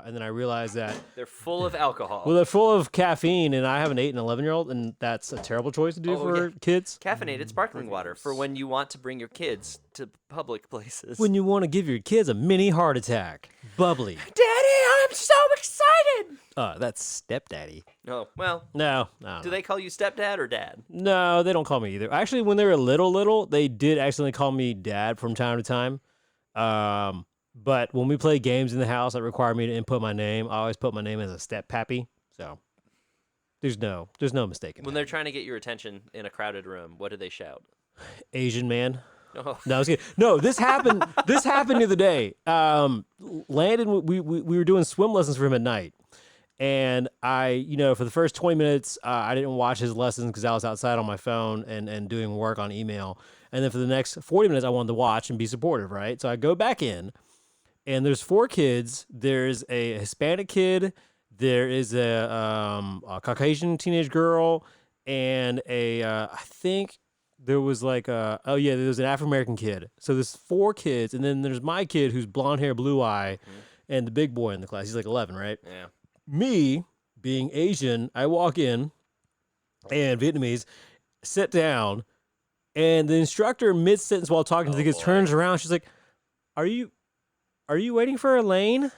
And then I realized that They're full of alcohol. well, they're full of caffeine, and I have an 8 and 11-year-old, and that's a terrible choice to do for kids. Caffeinated sparkling water for when you want to bring your kids to public places. When you want to give your kids a mini heart attack, bubbly. Daddy, I'm so excited. That's stepdaddy. Oh, well. No. Do they call you stepdad or dad? No, they don't call me either. Actually, when they were little, they did accidentally call me dad from time to time. But when we play games in the house that require me to input my name, I always put my name as a step pappy. So there's no mistaking. When they're trying to get your attention in a crowded room, what do they shout? Asian man. Oh. No, I was kidding. No, this happened. This happened the other day. Landon, we were doing swim lessons for him at night, and I, for the first 20 minutes, I didn't watch his lessons because I was outside on my phone and doing work on email. And then for the next 40 minutes, I wanted to watch and be supportive, right? So I go back in. And there's 4 kids. There's a Hispanic kid. There is a Caucasian teenage girl, and I think there was there was an African American kid. So there's 4 kids, and then there's my kid who's blonde hair, blue eye, and the big boy in the class. He's like 11, right? Yeah. Me being Asian, I walk in, and Vietnamese, sit down, and the instructor mid sentence while talking to the kids turns around. She's like, Are you waiting for Elaine?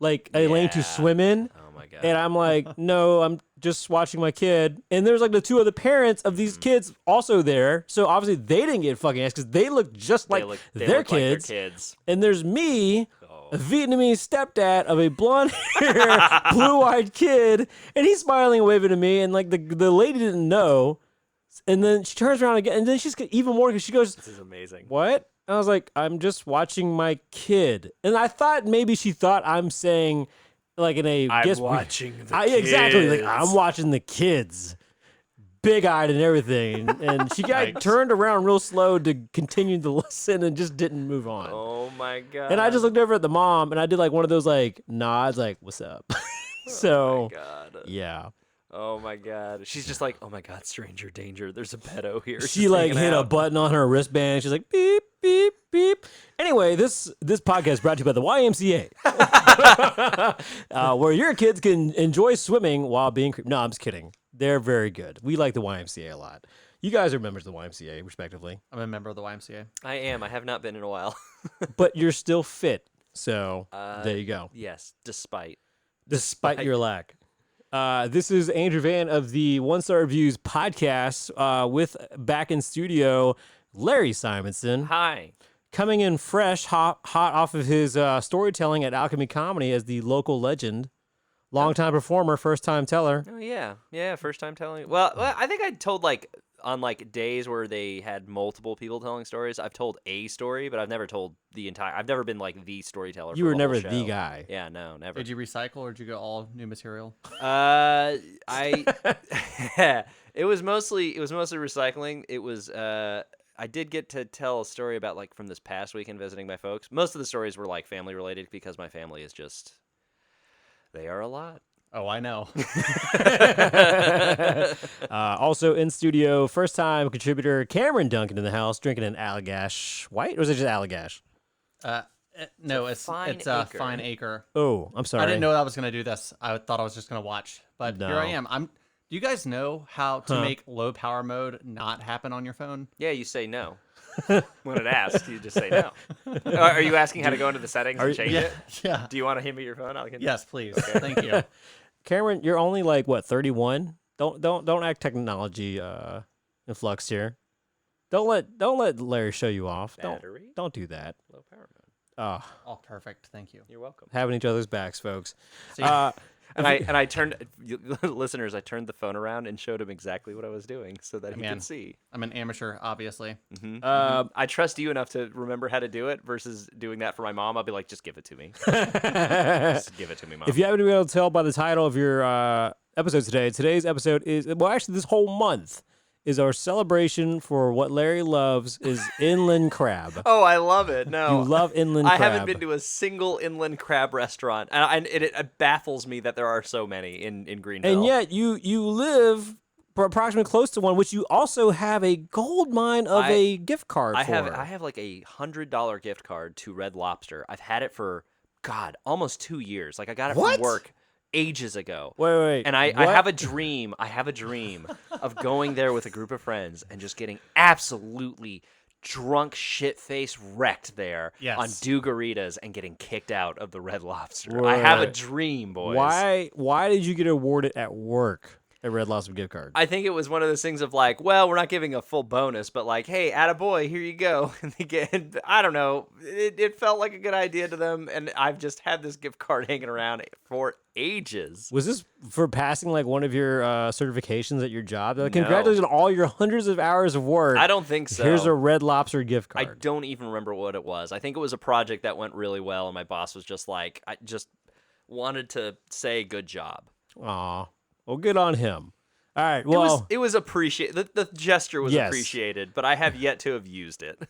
Like, Elaine to swim in? Oh, my God. And I'm like, no, I'm just watching my kid. And there's like the 2 other parents of these kids also there. So obviously they didn't get fucking ass because they look just like their kids. And there's me, a Vietnamese stepdad of a blonde hair, blue-eyed kid. And he's smiling and waving to me. And like the lady didn't know. And then she turns around again. And then she's even more because she goes, this is amazing. What? I was like, I'm just watching my kid. And I thought maybe she thought I'm saying, like, I'm watching the kids. Exactly. Like, I'm watching the kids. Big-eyed and everything. And she got turned around real slow to continue the lesson and just didn't move on. Oh, my God. And I just looked over at the mom, and I did, like, one of those, like, nods, like, what's up? So, oh, my God. Yeah. Oh, my God. She's just like, oh, my God, stranger danger. There's a pedo here. She, like, hit a button on her wristband. She's like, beep, beep, beep. Anyway, this podcast is brought to you by the YMCA, where your kids can enjoy swimming while being No, I'm just kidding. They're very good. We like the YMCA a lot. You guys are members of the YMCA, respectively. I'm a member of the YMCA. I am. I have not been in a while. But you're still fit. So, there you go. Yes, despite your lack. This is Andrew Van of the One Star Reviews podcast with back in studio, Larry Simonson. Hi. Coming in fresh, hot off of his storytelling at Alchemy Comedy as the local legend. Longtime performer, first-time teller. Oh, yeah. Yeah, first-time telling. Well, I think I told, like, on, like, days where they had multiple people telling stories, I've told a story, but I've never told the entire... I've never been, like, the storyteller You for were the never whole show. the guy. Yeah, no, never. Did you recycle or did you go all new material? It was mostly recycling. It was... I did get to tell a story about, like, from this past weekend visiting my folks. Most of the stories were, like, family-related because my family is just... They are a lot. Oh, I know. Also in studio, first-time contributor Cameron Duncan in the house, drinking an Allagash White, or is it just Allagash? No, it's Fine Acre. Oh, I'm sorry. I didn't know I was going to do this. I thought I was just going to watch, but No. here I am. Do you guys know how to make low power mode not happen on your phone? Yeah, you say no. When it asks, you just say no. Are you asking how to go into the settings and change it? Yeah. Do you want to hand me your phone? Yes, please. Okay. Thank you. Cameron, you're only like what, 31? Don't act technology influxed here. Don't let Larry show you off. Battery? Don't do that. Low power mode. Oh, perfect. Thank you. You're welcome. Having each other's backs, folks. See, And I turned listeners. I turned the phone around and showed him exactly what I was doing so that he could see. I'm an amateur, obviously. I trust you enough to remember how to do it versus doing that for my mom. I'll be like, just give it to me. Just give it to me, Mom. If you haven't been able to tell by the title of your episode today, today's episode is, well, actually this whole month is our celebration for what Larry loves is inland crab. Oh, I love it. No, You love inland crab. I haven't been to a single inland crab restaurant, and it baffles me that there are so many in Greenville. And yet you live approximately close to one, which you also have a gold mine of a gift card for. I have like $100 gift card to Red Lobster. I've had it for God, almost 2 years. Like I got it What? from work ages ago. Wait. And I what? have a dream. I have a dream of going there with a group of friends and just getting absolutely drunk, shit-faced wrecked there on Yes. Dugaritas and getting kicked out of the Red Lobster. I have a Wait. dream, boys. Why did you get awarded at work a Red Lobster gift card? I think it was one of those things of like, well, we're not giving a full bonus, but like, hey, attaboy, here you go. And they get, I don't know, it felt like a good idea to them, and I've just had this gift card hanging around for ages. Was this for passing like one of your certifications at your job? They're like, No. congratulations on all your hundreds of hours of work. I don't think so. Here's a Red Lobster gift I card. don't even remember what it was. I think it was a project that went really well, and my boss was just like, I just wanted to say good job. Aw. Well, good on him. All right. Well, It was appreciated. The gesture was Yes. appreciated, but I have yet to have used it.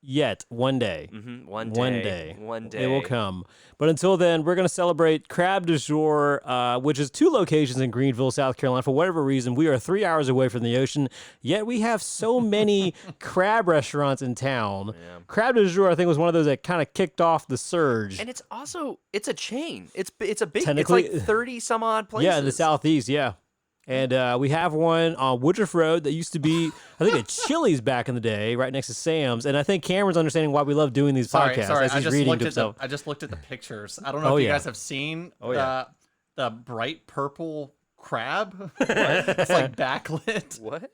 yet one day. One One day. It will come. But until then, we're going to celebrate Crab Du Jour, which is 2 locations in Greenville, South Carolina. For whatever reason, we are 3 hours away from the ocean, yet we have so many crab restaurants in town. Yeah. Crab Du Jour, I think, was one of those that kind of kicked off the surge. And it's a chain. It's a big. It's Technically- like 30 some odd places. Yeah, in the southeast, yeah. And we have one on Woodruff Road that used to be, I think, a Chili's back in the day, right next to Sam's. And I think Cameron's understanding why we love doing these podcasts. Sorry. as I he's just reading looked to at the, himself. I just looked at the pictures. I don't know Oh, if you yeah. guys have seen yeah. the bright purple crab. It's like backlit. What?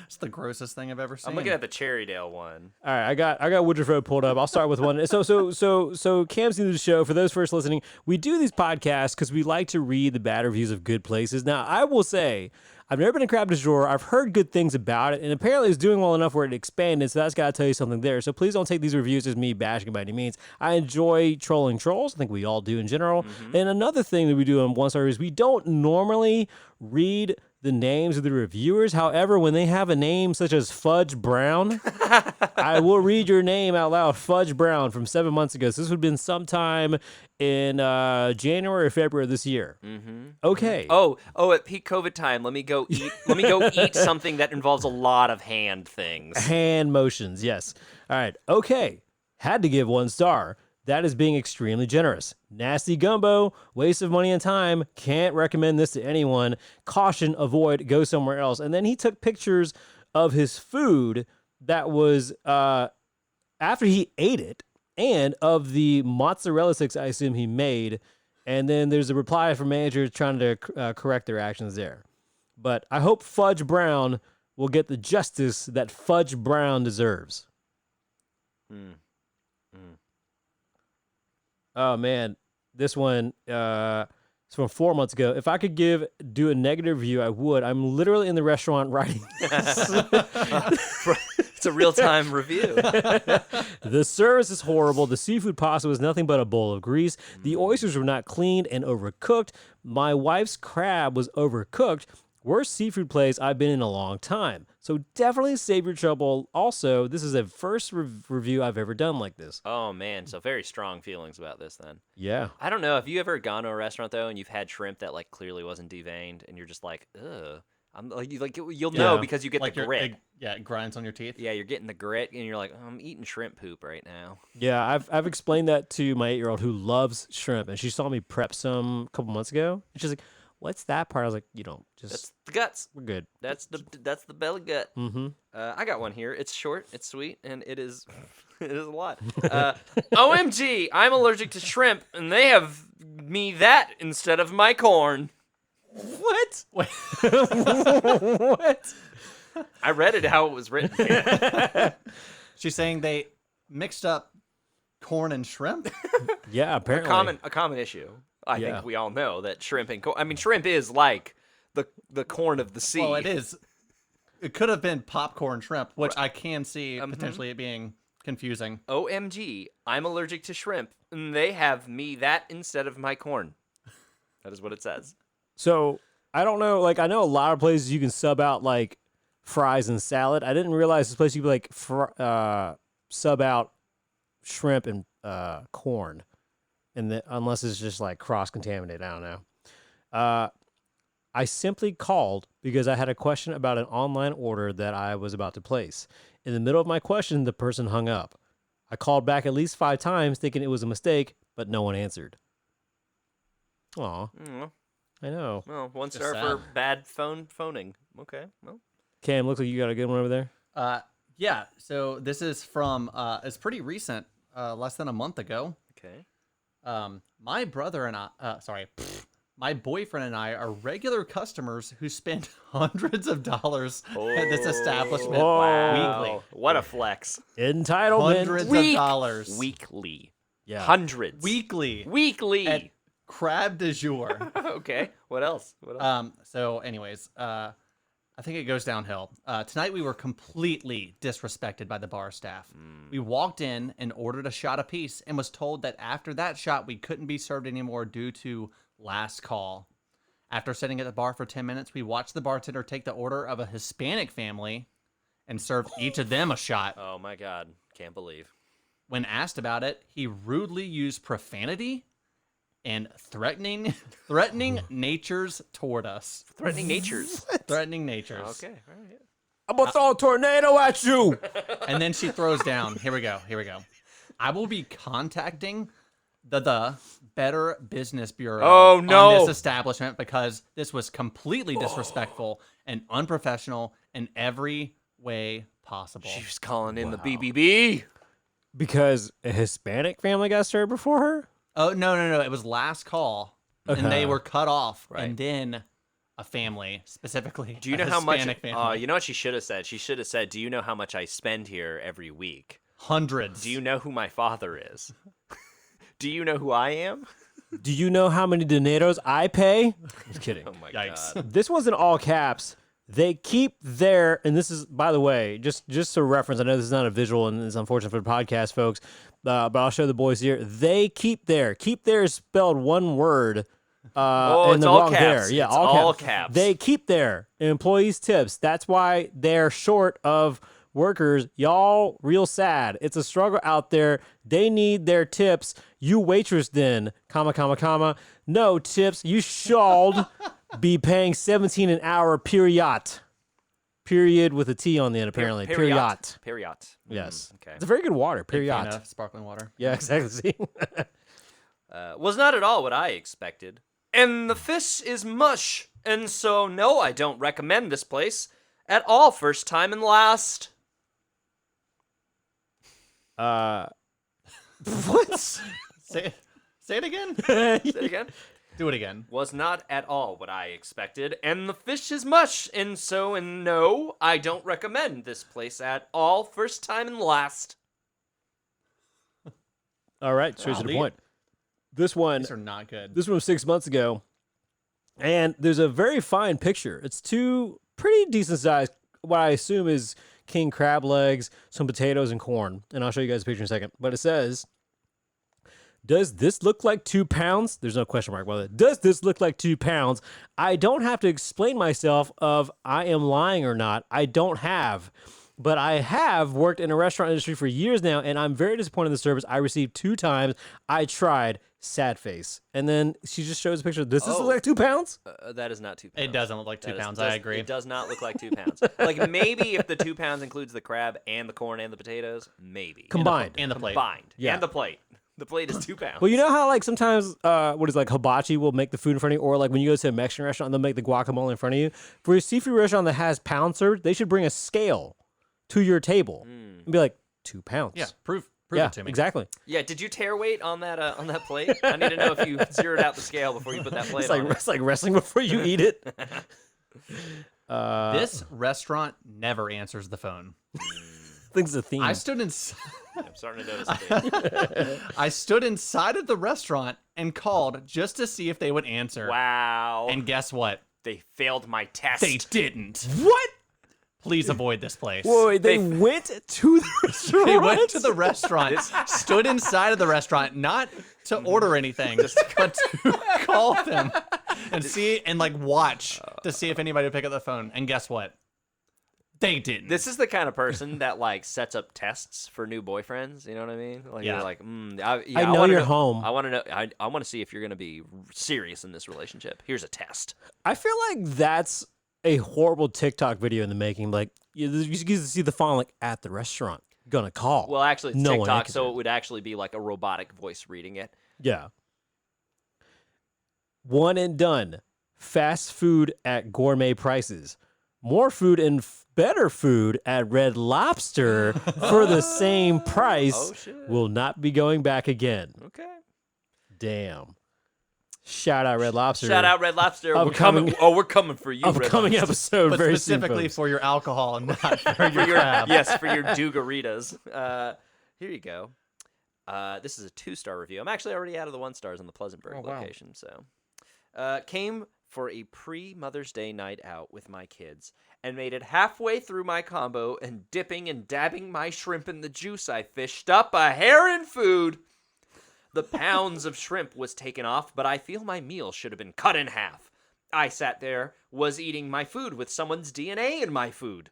It's the grossest thing I've ever seen. I'm looking at the Cherrydale one. All right, I got Woodruff Road pulled up. I'll start with one. So Cam's new to the show. For those first listening, we do these podcasts because we like to read the bad reviews of good places. Now, I will say, I've never been to Crab Du Jour. I've heard good things about it, and apparently it's doing well enough where it expanded, so that's got to tell you something there. So please don't take these reviews as me bashing by any means. I enjoy trolling trolls. I think we all do in general. And another thing that we do on One Star is we don't normally read the names of the reviewers. However, when they have a name such as Fudge Brown, I will read your name out loud. Fudge Brown from 7 months ago. So this would have been sometime in January or February of this year. Okay. Oh, at peak COVID time, let me go eat. Let me go eat something that involves a lot of hand things. Hand motions, yes. All right. Okay. Had to give 1 star. That is being extremely generous. Nasty gumbo, waste of money and time. Can't recommend this to anyone. Caution, avoid, go somewhere else. And then he took pictures of his food that was after he ate it, and of the mozzarella sticks I assume he made. And then there's a reply from managers trying to correct their actions there. But I hope Fudge Brown will get the justice that Fudge Brown deserves. Oh man, this one it's from 4 months ago. If I could do a negative review, I would. I'm literally in the restaurant writing this. It's a real-time review. The service is horrible. The seafood pasta was nothing but a bowl of grease. The oysters were not cleaned and overcooked. My wife's crab was overcooked. Worst seafood place I've been in a long time. So definitely save your trouble. Also, this is a first review I've ever done like this. Oh man, so very strong feelings about this then. Yeah. I don't know. Have you ever gone to a restaurant though and you've had shrimp that like clearly wasn't deveined and you're just like, ugh. I'm like, you'll know Yeah. because you get like the grit. it grinds on your teeth. Yeah, you're getting the grit and you're like, I'm eating shrimp poop right now. Yeah, I've explained that to my 8-year-old who loves shrimp, and she saw me prep some a couple months ago, and she's like, "What's that part?" I was like, just That's the guts. we're good. That's the belly gut. Mm-hmm. I got one here. It's short, it's sweet, and it is it is a lot. OMG, I'm allergic to shrimp, and they have me that instead of my corn. What? What? I read it how it was written. She's saying they mixed up corn and shrimp. Yeah, apparently. A common issue. I Yeah. think we all know that shrimp and corn. I mean, shrimp is like the corn of the sea. Well, it is. It could have been popcorn shrimp, which I can see potentially it being confusing. OMG, I'm allergic to shrimp, and they have me that instead of my corn. That is what it says. So I don't know. Like, I know a lot of places you can sub out like fries and salad. I didn't realize this place you could like sub out shrimp and corn, and unless it's just like cross contaminated. I don't know. I simply called because I had a question about an online order that I was about to place. In the middle of my question, the person hung up. I called back at least 5 times thinking it was a mistake, but no one answered. Aw, Mm, I know. well, 1 Just star sad. for bad phoning. Okay, well. Cam, looks like you got a good one over there. Yeah. So this is from. It's pretty recent. Less than a month ago. Okay. My brother and my boyfriend and I are regular customers who spend hundreds of dollars at this establishment weekly. Wow. What a flex. Entitlement. Hundreds of dollars Weekly. Yeah. Hundreds. weekly at Crab Du Jour. Okay. What else? So anyways, I think it goes downhill. Tonight we were completely disrespected by the bar staff. We walked in and ordered a shot apiece and was told that after that shot we couldn't be served anymore due to last call. After sitting at the bar for 10 minutes, we watched the bartender take the order of a Hispanic family and serve each of them a shot. Oh my God. Can't believe. When asked about it, he rudely used profanity and threatening natures toward us. Threatening natures. Threatening natures. Okay. All right. I'm gonna throw a tornado at you. And then she throws down. Here we go. I will be contacting the Better Business Bureau Oh, no. on this establishment because this was completely disrespectful and unprofessional in every way possible. She was calling in the BBB. Because a Hispanic family got served before her? Oh, no. It was last call, and they were cut off, Right. and then a family, specifically Do you a know how much? Hispanic family. You know what she should have said? She should have said, "Do you know how much I spend here every week? Hundreds. Do you know who my father is? Do you know who I am?" Do you know how many dineros I pay? Just kidding. Oh my Yikes. God. This one's in all caps. They keep their, and this is, by the way, just a reference. I know this is not a visual, and it's unfortunate for the podcast, folks, but I'll show the boys here. They keep their is spelled one word. Oh, in it's the all wrong caps. there. Yeah, It's all all caps. caps. They keep their employees' tips. That's why they're short of workers. Y'all, real sad. It's a struggle out there. They need their tips. You waitress then, comma. No tips. You should be paying $17 an hour, period. Period with a T on the end, apparently. Period. Period. Yes. Okay. It's a very good water, Big fan period. of sparkling water. Yeah, exactly. See? Was not at all what I expected. And the fish is mush. And so, no, I don't recommend this place at all. First time and last. What? Say it again. Say it again. Do it again. Was not at all what I expected. And the fish is mush. And so, and no, I don't recommend this place at all. First time and last. All right, straight to the Wow. point. This one These are not good. This one was 6 months ago, and there's a very fine picture. It's 2 pretty decent sized, what I assume is king crab legs, some potatoes, and corn. And I'll show you guys a picture in a second. But it says, "Does this look like 2 pounds?" There's no question mark about it. Does this look like 2 pounds? I don't have to explain myself of I am lying or not. I don't have. But I have worked in a restaurant industry for years now, and I'm very disappointed in the service I received 2 times. I tried. Sad face. And then she just shows a picture. Does this look like 2 pounds? That is not 2 pounds. It doesn't look like 2 That pounds. does- I agree. It does not look like 2 pounds. Like maybe if the 2 pounds includes the crab and the corn and the potatoes, maybe. Combined. And the plate. Combined. Yeah. And the plate. The plate is 2 pounds. Well, you know how like sometimes what is like hibachi will make the food in front of you, or like when you go to a Mexican restaurant, they'll make the guacamole in front of you. For a seafood restaurant that has pound served, they should bring a scale to your table and be like 2 pounds. Yeah, prove yeah, it to me. exactly. Yeah, did you tear weight on that plate? I need to know if you zeroed out the scale before you put that plate on. It's like wrestling before you eat it. This restaurant never answers the phone. Things a theme. I stood I'm starting to notice a thing. I stood inside of the restaurant and called just to see if they would answer. Wow. And guess what? They failed my test. They didn't. What? Please avoid this place. Wait, they went to the restaurant. They went to the restaurant, stood inside of the restaurant, not to order anything, but to call them and see and like watch to see if anybody would pick up the phone. And guess what? They didn't. This is the kind of person that like sets up tests for new boyfriends. You know what I mean? Like Yeah. you're like, I know wanna you're home. I want to know. I want to see if you're going to be serious in this relationship. Here's a test. I feel like that's a horrible TikTok video in the making. Like you get to see the font like at the restaurant. gonna call. Well, actually, it's No one TikTok, so answered. it would actually be like a robotic voice reading it. Yeah. One and done. Fast food at gourmet prices. More food and better food at Red Lobster for the same price. Oh, shit. Will not be going back again. Okay. Damn. Shout out Red Lobster. Shout out Red Lobster. We're Upcoming- coming. Oh, we're coming for you. Red Upcoming Lobster. episode But very specifically soon, folks. for your alcohol and not for your For your crab. yes, for your Dugaritas. Here you go. This is a 2-star review. I'm actually already out of the 1-stars on the Pleasantburg wow. location. So, came for a pre-Mother's Day night out with my kids and made it halfway through my combo and dipping and dabbing my shrimp in the juice I fished up a hair in food. The pounds of shrimp was taken off, but I feel my meal should have been cut in half. I sat there, was eating my food with someone's DNA in my food.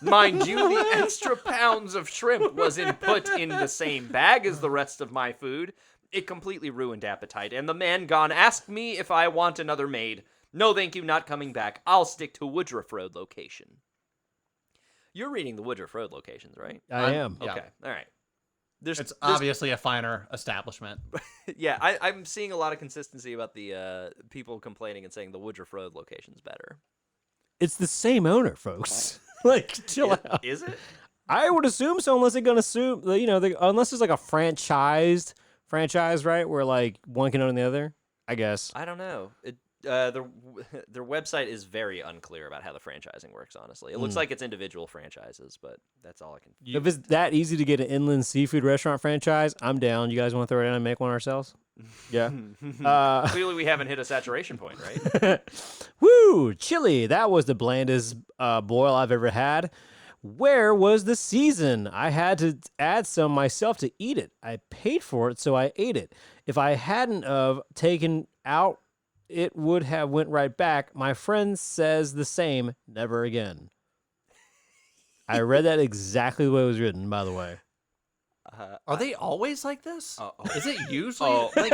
Mind you, the extra pounds of shrimp wasn't put in the same bag as the rest of my food. It completely ruined appetite, and the man gone asked me if I want another made. No thank you, not coming back. I'll stick to Woodruff Road location. You're reading the Woodruff Road locations, right? I am. Yeah. Okay, all right. It's obviously a finer establishment. Yeah, I'm seeing a lot of consistency about the people complaining and saying the Woodruff Road location's better. It's the same owner, folks. Like, chill out. Is it? I would assume so, unless they're gonna assume, unless there's like a franchise, right, where like one can own the other. I guess. I don't know. Their website is very unclear about how the franchising works, honestly. It looks like it's individual franchises, but that's all I can... If it's that easy to get an inland seafood restaurant franchise, I'm down. You guys want to throw it in and make one ourselves? Yeah. Clearly, we haven't hit a saturation point, right? Woo! Chili. That was the blandest boil I've ever had. Where was the season? I had to add some myself to eat it. I paid for it, so I ate it. If I hadn't of taken out, it would have went right back. My friend says the same. Never again. I read that exactly the way it was written, by the way. Are they always like this? Is it usually? Oh. Like,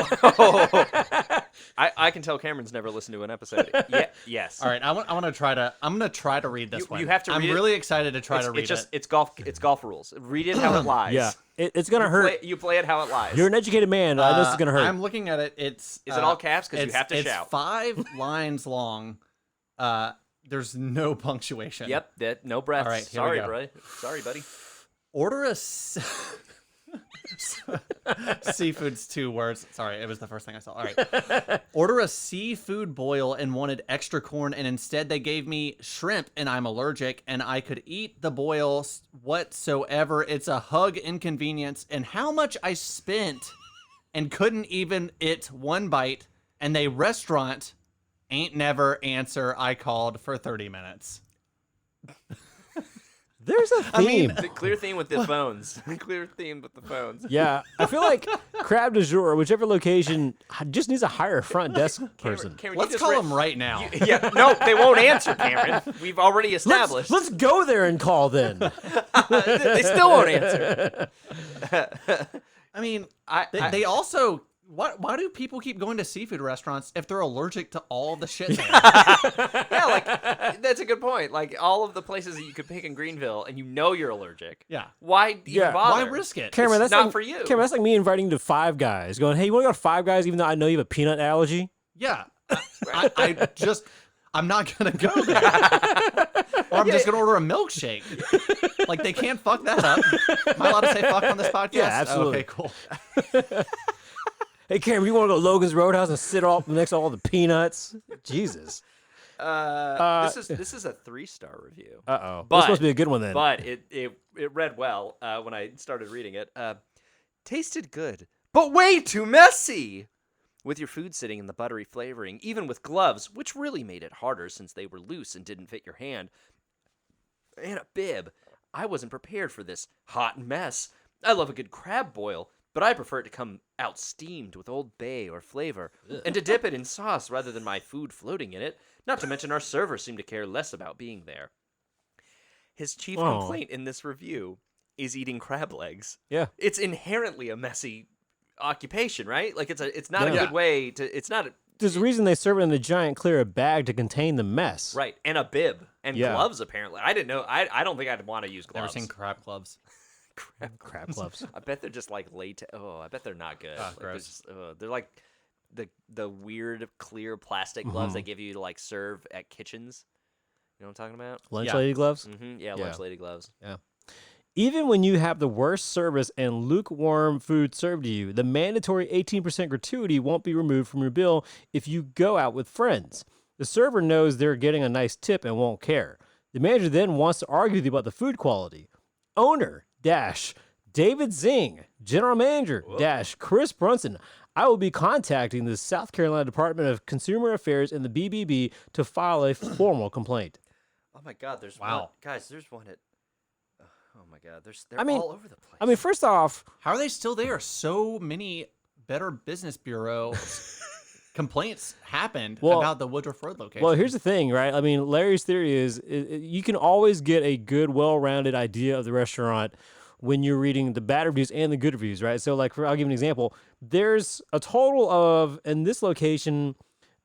I can tell Cameron's never listened to an episode. Yeah, yes. all right, I'm gonna try to read this one. you have to I'm read it. really excited to try to read it. It's golf rules. Read it how it lies. Yeah, it's gonna hurt. You play it how it lies. You're an educated man. I know this is gonna hurt. I'm looking at it. Is it all caps? Because you have to it's shout. 5 lines long. There's no punctuation. Yep. No breaths. All right, here we Sorry, go. bro. Sorry, buddy. Order a seafood's 2 words. Sorry, it was the first thing I saw. All right. Order a seafood boil and wanted extra corn, and instead they gave me shrimp, and I'm allergic, and I could eat the boil whatsoever. It's a hug inconvenience, and how much I spent and couldn't even eat one bite, and they restaurant ain't never answer. I called for 30 minutes. There's a theme. The clear theme with the phones. Clear theme with the phones. Yeah, I feel like Crab Du Jour, whichever location, just needs a higher front desk person. Cameron, Let's call them right now. Yeah, no, they won't answer, Cameron. We've already established. Let's go there and call then. They still won't answer. I mean, they also... Why do people keep going to seafood restaurants if they're allergic to all the shit there? Yeah, like that's a good point. Like all of the places that you could pick in Greenville, and you know you're allergic. Yeah. Why even Yeah. bother? Why risk it? Cameron, It's that's not like, for you. Cameron, that's like me inviting you to Five Guys, going, "Hey, you want to go to Five Guys, even though I know you have a peanut allergy?" Yeah. I'm not gonna go there. Or I'm just gonna order a milkshake. Like they can't fuck that up. Am I allowed to say fuck on this podcast? Yeah, absolutely. Okay, cool. Hey, Cameron, you want to go to Logan's Roadhouse and sit off next to all the peanuts? Jesus. This is a 3-star review. Uh-oh. But- This must be a good one then. But it read well when I started reading it. Tasted good, but way too messy. With your food sitting in the buttery flavoring, even with gloves, which really made it harder since they were loose and didn't fit your hand. And a bib. I wasn't prepared for this hot mess. I love a good crab boil, but I prefer it to come out steamed with Old Bay or flavor, and to dip it in sauce rather than my food floating in it. Not to mention our server seemed to care less about being there. His chief complaint in this review is eating crab legs. Yeah. It's inherently a messy occupation, right? Like it's not a Yeah. good way to. It's not There's a reason they serve it in a giant clear bag to contain the mess. right, and a bib and Yeah. gloves. Apparently, I didn't know. I don't think I'd want to use Never gloves. seen crab gloves. Crab gloves. I bet they're just like latex. Oh, I bet they're not good. Oh, Like, they're gross. just- they're like the weird clear plastic gloves they give you to like serve at kitchens. You know what I'm talking about? Lunch Yeah. lady gloves. Yeah, Yeah. lunch lady gloves. Even when you have the worst service and lukewarm food served to you, the mandatory 18% gratuity won't be removed from your bill if you go out with friends. The server knows they're getting a nice tip and won't care. The manager then wants to argue with you about the food quality. Owner dash David Zing, general manager dash Chris Brunson. I will be contacting the South Carolina Department of Consumer Affairs and the BBB to file a formal complaint. Oh my God, there's Wow. one. Guys, there's one at. Oh my God, they're I mean- all over the place. I mean, first off, How are they still there? So many Better Business Bureau complaints happened about the Woodruff Road location. well, here's the thing, right? I mean, Larry's theory is you can always get a good, well-rounded idea of the restaurant when you're reading the bad reviews and the good reviews, right? So, like, I'll give you an example. There's a total of, in this location,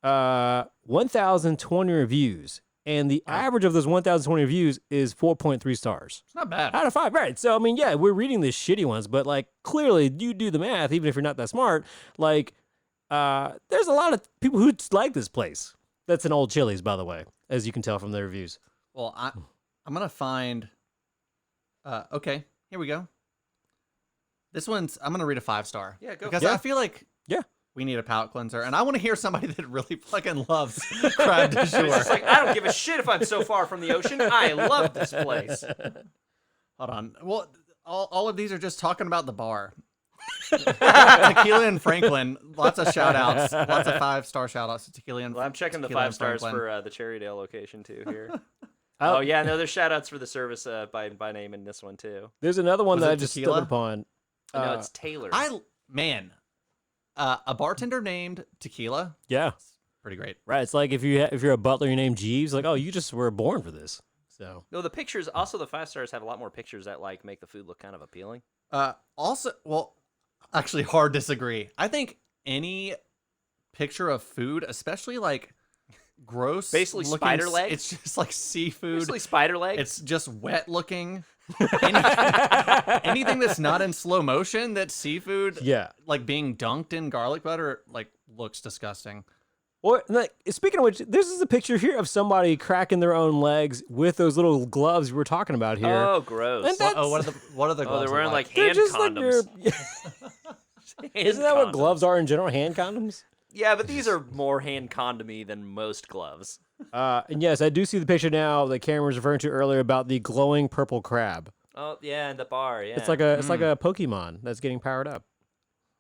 1,020 reviews. And the average of those 1,020 reviews is 4.3 stars. It's not bad. Out of 5, right? So, I mean, yeah, we're reading the shitty ones, but, like, clearly, you do the math, even if you're not that smart. Like, there's a lot of people who like this place. That's an old Chili's, by the way, as you can tell from the reviews. Well, I'm gonna find. Okay, here we go. This one's. I'm gonna read a 5-star. Yeah, go because for it. I feel like Yeah. we need a palate cleanser, and I want to hear somebody that really fucking loves Crab Du Jour. It's like I don't give a shit if I'm so far from the ocean. I love this place. Hold on. Well, all of these are just talking about the bar. Tequila and Franklin. Lots of shout outs. Lots of 5-star shout outs to Tequila and Well, I'm checking the Tequila 5 and stars Franklin. for the Cherrydale location too here. Oh. Oh yeah, no, there's shout outs for the service by name in this one too. There's another one Was that it I just tequila? stumbled upon. No, it's Taylor. A bartender named Tequila. Yeah, Pretty great. right. It's like if you're a butler, your name Jeeves. Like, oh, you just were born for this. So No, the pictures. Also, the 5 stars have a lot more pictures that like make the food look kind of appealing. Also, well, actually, hard disagree. I think any picture of food, especially like gross, Basically looking spider legs? It's just like seafood. Usually spider legs. It's just wet looking. Anything that's not in slow motion, that's seafood, yeah. like being dunked in garlic butter, like looks disgusting. Or like speaking of which, this is a picture here of somebody cracking their own legs with those little gloves we were talking about here. Oh, gross. And that- What are the Oh, gloves they're wearing look like They're hand just condoms. like Isn't that what gloves are in general? Hand condoms. Yeah, but these are more hand condomy than most gloves. And yes, I do see the picture now that Cameron was referring to earlier about the glowing purple crab. Oh yeah, in the bar. Yeah, It's like a Pokemon that's getting powered up.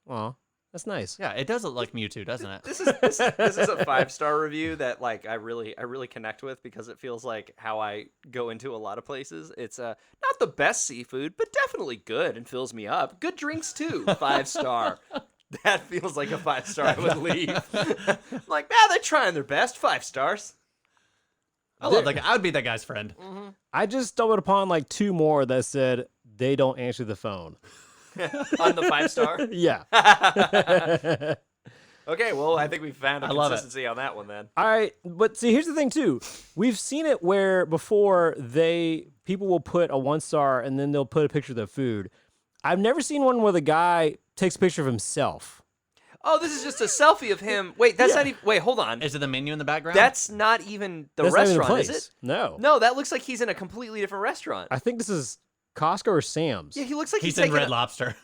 Aw, that's nice. Yeah, it does look like Mewtwo, doesn't it? This is a 5-star review that like I really connect with because it feels like how I go into a lot of places. It's not the best seafood, but definitely good and fills me up. Good drinks too. 5-star. That feels like a 5-star I would leave. I'm like, they're trying their best. 5 stars. I love that guy. I would be that guy's friend. I just stumbled upon like 2 more that said they don't answer the phone. On the 5-star. Yeah. Okay, well, I think we found a I love it. consistency on that one then. All right, but see, here's the thing too. We've seen it where before people will put a 1-star and then they'll put a picture of the food. I've never seen one where the guy takes a picture of himself. Oh, this is just a selfie of him. Wait, that's not even. Wait, hold on. Is it the menu in the background? That's not even the That's not even the restaurant, is place. it? No. No, that looks like he's in a completely different restaurant. I think this is Costco or Sam's. Yeah, he looks like He's he's in taking Red a- Lobster.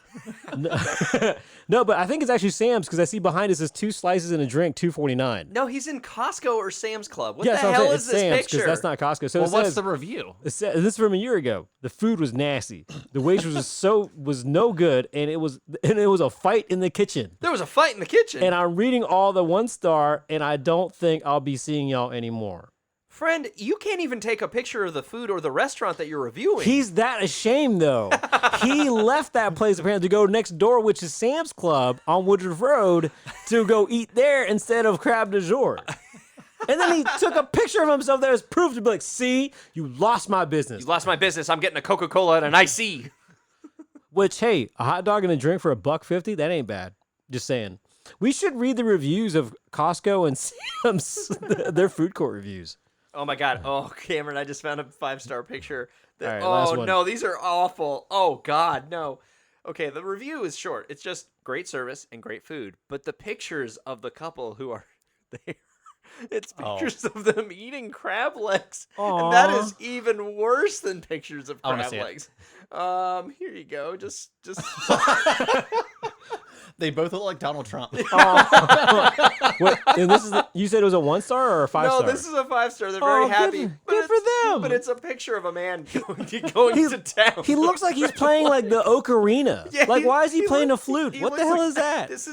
No, but I think it's actually Sam's because I see behind it says 2 slices and a drink, $2.49. No, he's in Costco or Sam's Club. What Yeah, the that's what I'm hell saying. is It's this Sam's picture? that's not Costco. So Well, it what's says, the review? this is from a year ago. The food was nasty. The waitress was no good, and it was a fight in the kitchen. There was a fight in the kitchen. And I'm reading all the 1-star, and I don't think I'll be seeing y'all anymore. Friend, you can't even take a picture of the food or the restaurant that you're reviewing. He's that ashamed, though. He left that place apparently to go next door, which is Sam's Club on Woodruff Road, to go eat there instead of Crab Du Jour. And then he took a picture of himself there as proof to be like, see, you lost my business. You lost my business. I'm getting a Coca-Cola and an IC. Which, hey, a hot dog and a drink for $1.50, that ain't bad. Just saying. We should read the reviews of Costco and Sam's, their food court reviews. Oh my God. Oh, Cameron, I just found a 5-star picture. All right, last one. No, these are awful. Oh God, no. Okay, the review is short. It's just great service and great food. But the pictures of the couple who are there, it's pictures of them eating crab legs. Aw. And that is even worse than pictures of I wanna crab see it. legs. Here you go. Just They both look like Donald Trump. What, and this is you said it was a 1-star or a 5-star? No, this is a 5-star. They're very happy. Good for them. But it's a picture of a man going to town. He looks like he's playing like the ocarina. Yeah, like, why is he playing a looks- flute? he What the looks hell like- is that? This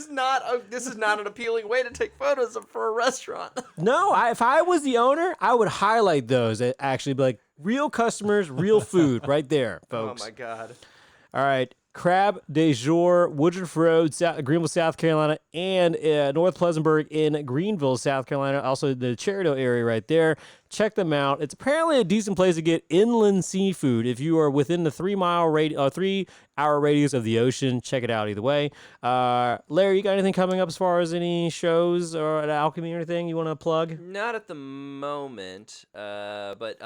is not an appealing way to take photos for a restaurant. No, if I was the owner, I would highlight those. And actually, be like real customers, real food, right there, folks. Oh my God. All right. Crab Du Jour, Woodruff Road, Greenville, South Carolina, and North Pleasantburg in Greenville, South Carolina. Also, the Cherryville area right there. Check them out. It's apparently a decent place to get inland seafood. If you are within the 3-hour radius of the ocean, check it out either way. Larry, you got anything coming up as far as any shows or at Alchemy or anything you want to plug? Not at the moment, but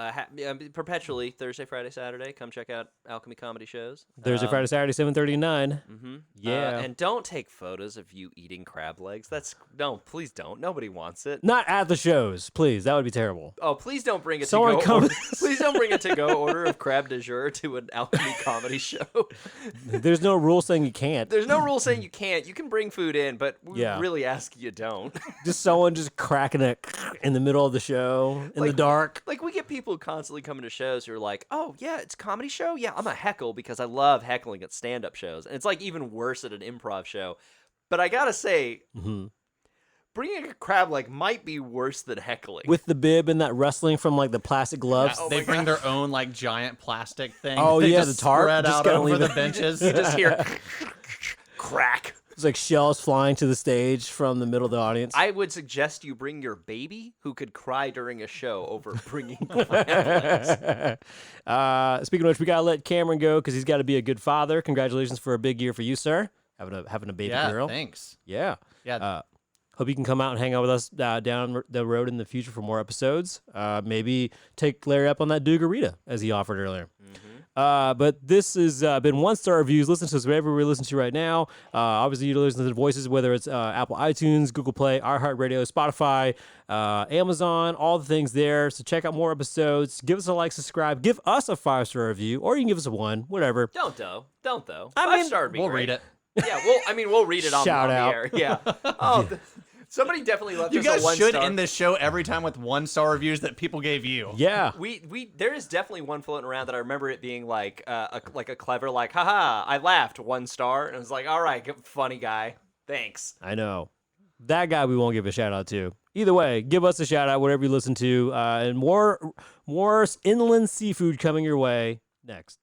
perpetually Thursday, Friday, Saturday. Come check out Alchemy comedy shows. Thursday, Friday, Saturday, 7:30 to 9. Mm-hmm. Yeah. And don't take photos of you eating crab legs. Please don't. Nobody wants it. Not at the shows, please. That would be terrible. Oh, please don't bring a Someone to-go come- order. Please don't bring a to-go order of Crab Du Jour to an Alchemy comedy show. There's no rule saying you can't. There's no rule saying you can't. You can bring food in, but we Yeah. really ask you don't. Just someone just cracking it in the middle of the show in the dark. Like, we get people constantly coming to shows who are like, oh, yeah, it's a comedy show? Yeah, I'm a heckle because I love heckling at stand-up shows. And it's, like, even worse at an improv show. But I gotta say, bringing a crab leg might be worse than heckling. With the bib and that wrestling from like the plastic gloves. Oh They my bring their own like giant plastic thing. Oh, they yeah, just the tarp. spread Just out gotta over leave the it. benches. You just hear crack. It's like shells flying to the stage from the middle of the audience. I would suggest you bring your baby who could cry during a show over bringing crab legs. Speaking of which, we gotta let Cameron go because he's got to be a good father. Congratulations for a big year for you, sir. Having a baby Yeah, girl. thanks. Yeah. Yeah. Hope you can come out and hang out with us down the road in the future for more episodes. Maybe take Larry up on that Dugarita as he offered earlier. But this has been 1-star reviews. Listen to us wherever we listen to right now. Obviously, you listen to the voices, whether it's Apple iTunes, Google Play, iHeartRadio, Spotify, Amazon, all the things there. So check out more episodes. Give us a like, subscribe. Give us a 5-star review, or you can give us a 1, whatever. Don't though. I mean, 5-star would be We'll great. read it. Yeah, we'll read it on, Shout on the out. air. Yeah. Oh, somebody definitely left You us guys a 1 should star. end this show every time with 1-star reviews that people gave you. Yeah. We there is definitely one floating around that I remember it being like a clever like, haha, I laughed, 1 star, and it was like, all right, funny guy, thanks. I know. That guy we won't give a shout out to. Either way, give us a shout out, whatever you listen to. And more inland seafood coming your way next.